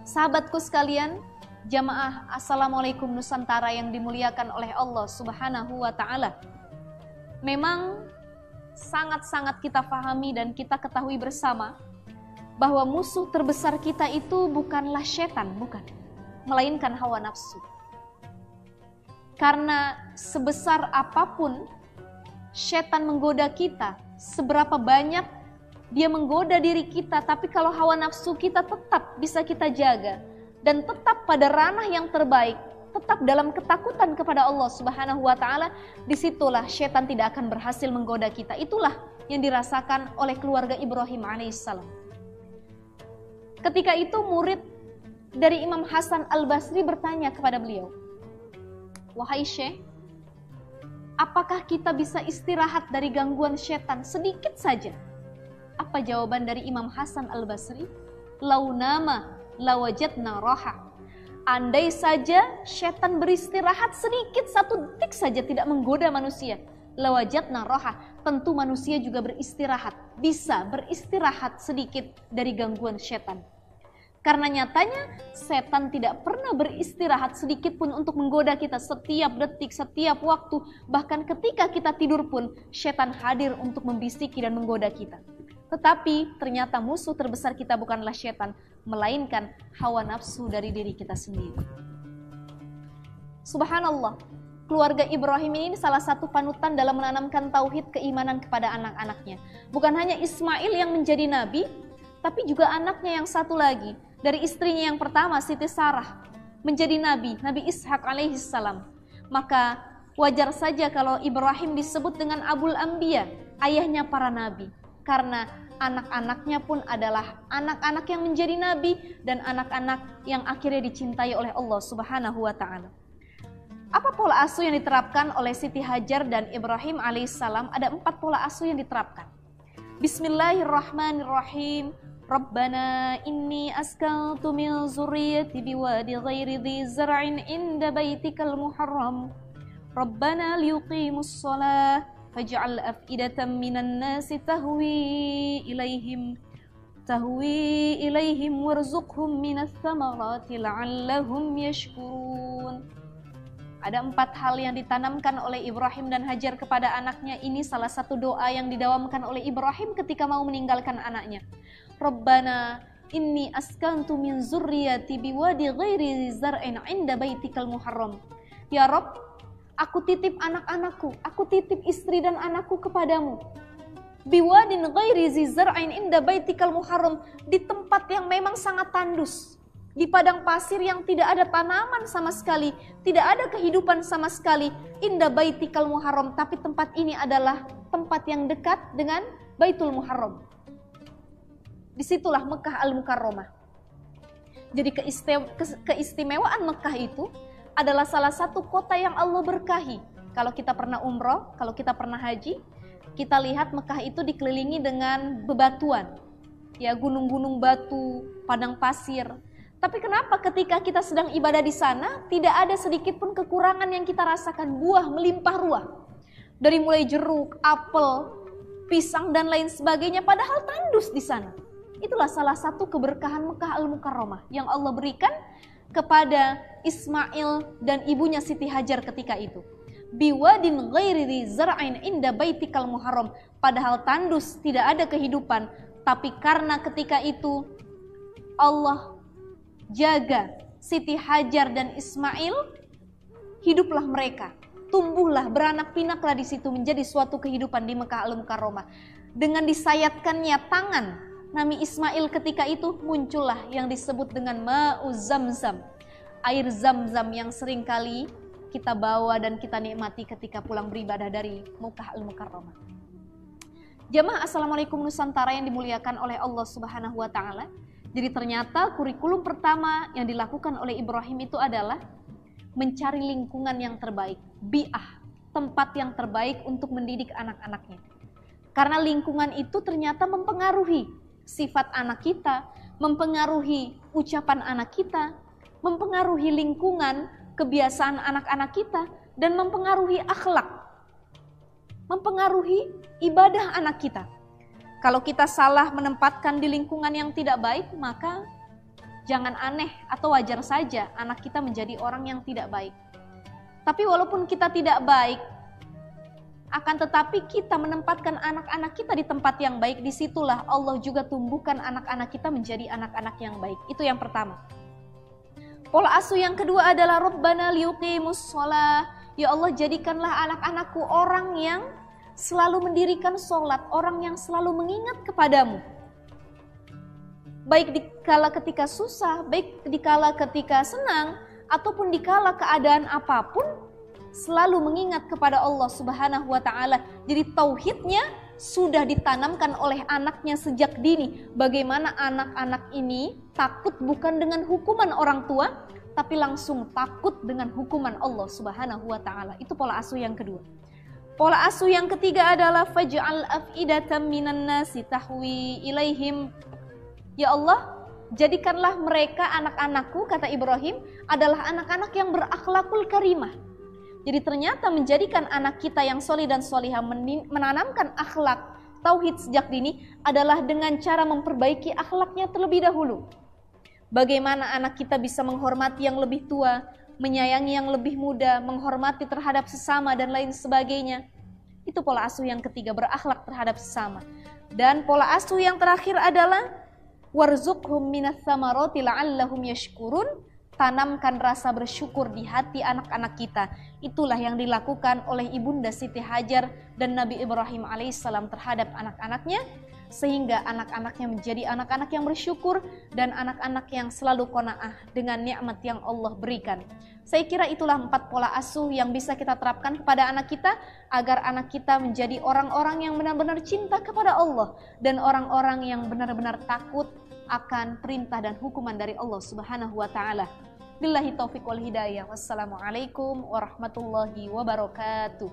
Sahabatku sekalian, jamaah Assalamualaikum Nusantara yang dimuliakan oleh Allah Subhanahu wa Ta'ala. Memang sangat-sangat kita pahami dan kita ketahui bersama bahwa musuh terbesar kita itu bukanlah setan, bukan, melainkan hawa nafsu. Karena sebesar apapun setan menggoda kita, seberapa banyak dia menggoda diri kita, tapi kalau hawa nafsu kita tetap bisa kita jaga dan tetap pada ranah yang terbaik, tetap dalam ketakutan kepada Allah Subhanahu wa Ta'ala, disitulah setan tidak akan berhasil menggoda kita. Itulah yang dirasakan oleh keluarga Ibrahim alaihissalam. Ketika itu murid dari Imam Hasan Al-Basri bertanya kepada beliau, "Wahai Syekh, apakah kita bisa istirahat dari gangguan setan sedikit saja?" Apa jawaban dari Imam Hasan Al-Basri? "Launama lawajadna raha." Andai saja setan beristirahat sedikit, 1 detik saja tidak menggoda manusia, lawajadna raha, tentu manusia juga beristirahat, bisa beristirahat sedikit dari gangguan setan. Karena nyatanya setan tidak pernah beristirahat sedikit pun untuk menggoda kita setiap detik, setiap waktu. Bahkan ketika kita tidur pun setan hadir untuk membisiki dan menggoda kita. Tetapi ternyata musuh terbesar kita bukanlah setan, melainkan hawa nafsu dari diri kita sendiri. Subhanallah, keluarga Ibrahim ini salah satu panutan dalam menanamkan tauhid keimanan kepada anak-anaknya. Bukan hanya Ismail yang menjadi nabi, tapi juga anaknya yang satu lagi, dari istrinya yang pertama, Siti Sarah, menjadi nabi, Nabi Ishak alaihissalam. Maka wajar saja kalau Ibrahim disebut dengan Abul Anbiya, ayahnya para nabi. Karena anak-anaknya pun adalah anak-anak yang menjadi nabi dan anak-anak yang akhirnya dicintai oleh Allah Subhanahu wa Ta'ala. Apa pola asuh yang diterapkan oleh Siti Hajar dan Ibrahim alaihissalam? Ada 4 pola asuh yang diterapkan. Bismillahirrahmanirrahim. Rabbana inni askantu min zurriyyati biwadi ghairi dhi zar'in inda baitikal muharram. Rabbana liyuqimus shalah faj'al af'idatan minan nasi tahwi ilaihim warzuqhum minas thamarati la'allahum yashkurun. Ada 4 hal yang ditanamkan oleh Ibrahim dan Hajar kepada anaknya. Ini salah satu doa yang didawamkan oleh Ibrahim ketika mau meninggalkan anaknya. Rabbana inni askantu min zurriyati biwadi ghairi zar'in 'inda baitikal muharram. Ya Rabb, aku titip anak-anakku, aku titip istri dan anakku kepadamu. Biwadin ghairi zar'in 'inda baitikal muharram, di tempat yang memang sangat tandus, di padang pasir yang tidak ada tanaman sama sekali, tidak ada kehidupan sama sekali. Inda baitikal muharram, tapi tempat ini adalah tempat yang dekat dengan Baitul Muharram. Disitulah Mekah Al-Mukarramah. Jadi keistimewaan Mekah itu adalah salah satu kota yang Allah berkahi. Kalau kita pernah umroh, kalau kita pernah haji, kita lihat Mekah itu dikelilingi dengan bebatuan, ya, gunung-gunung batu, padang pasir. Tapi kenapa ketika kita sedang ibadah di sana tidak ada sedikit pun kekurangan yang kita rasakan? Buah melimpah ruah, dari mulai jeruk, apel, pisang dan lain sebagainya, padahal tandus di sana. Itulah salah satu keberkahan Mekah Al-Mukarramah yang Allah berikan kepada Ismail dan ibunya Siti Hajar ketika itu. Biwadin ghairi zar'in inda baitikal muharram, padahal tandus, tidak ada kehidupan, tapi karena ketika itu Allah jaga Siti Hajar dan Ismail, hiduplah mereka, tumbuhlah, beranak pinaklah di situ menjadi suatu kehidupan di Mekah Al-Mukarramah. Dengan disayatkannya tangan Nabi Ismail ketika itu, muncullah yang disebut dengan Ma'u Zamzam, air Zamzam yang seringkali kita bawa dan kita nikmati ketika pulang beribadah dari Mekah Al-Mukarramah. Jamaah Assalamualaikum Nusantara yang dimuliakan oleh Allah Subhanahu wa Ta'ala. Jadi ternyata kurikulum pertama yang dilakukan oleh Ibrahim itu adalah mencari lingkungan yang terbaik, bi'ah, tempat yang terbaik untuk mendidik anak-anaknya. Karena lingkungan itu ternyata mempengaruhi sifat anak kita, mempengaruhi ucapan anak kita, mempengaruhi lingkungan, kebiasaan anak-anak kita, dan mempengaruhi akhlak, mempengaruhi ibadah anak kita. Kalau kita salah menempatkan di lingkungan yang tidak baik, maka jangan aneh atau wajar saja anak kita menjadi orang yang tidak baik. Tapi walaupun kita tidak baik, akan tetapi kita menempatkan anak-anak kita di tempat yang baik, disitulah Allah juga tumbuhkan anak-anak kita menjadi anak-anak yang baik. Itu yang pertama. Pola asuh yang kedua adalah Rabbana liyuqimus shalah. Ya Allah, jadikanlah anak-anakku orang yang selalu mendirikan sholat, orang yang selalu mengingat kepadamu. Baik dikala ketika susah, baik dikala ketika senang, ataupun dikala keadaan apapun, selalu mengingat kepada Allah Subhanahu wa Ta'ala. Jadi tauhidnya sudah ditanamkan oleh anaknya sejak dini. Bagaimana anak-anak ini takut bukan dengan hukuman orang tua, tapi langsung takut dengan hukuman Allah Subhanahu wa Ta'ala. Itu pola asuh yang kedua. Pola asuh yang ketiga adalah faj'al af'idatan minan nasi tahwi ilaihim. Ya Allah, jadikanlah mereka anak-anakku, kata Ibrahim, adalah anak-anak yang berakhlakul karimah. Jadi ternyata menjadikan anak kita yang solih dan solihah, menanamkan akhlak tauhid sejak dini adalah dengan cara memperbaiki akhlaknya terlebih dahulu. Bagaimana anak kita bisa menghormati yang lebih tua, menyayangi yang lebih muda, menghormati terhadap sesama dan lain sebagainya. Itu pola asuh yang ketiga, berakhlak terhadap sesama. Dan pola asuh yang terakhir adalah warzuqhum minas samarati la'allahum yashkurun. Tanamkan rasa bersyukur di hati anak-anak kita. Itulah yang dilakukan oleh Ibunda Siti Hajar dan Nabi Ibrahim alaihissalam terhadap anak-anaknya, sehingga anak-anaknya menjadi anak-anak yang bersyukur dan anak-anak yang selalu qanaah dengan nikmat yang Allah berikan. Saya kira itulah 4 pola asuh yang bisa kita terapkan kepada anak kita, agar anak kita menjadi orang-orang yang benar-benar cinta kepada Allah dan orang-orang yang benar-benar takut akan perintah dan hukuman dari Allah Subhanahu wa Ta'ala. Billahi taufiq wal hidayah. Wassalamualaikum warahmatullahi wabarakatuh.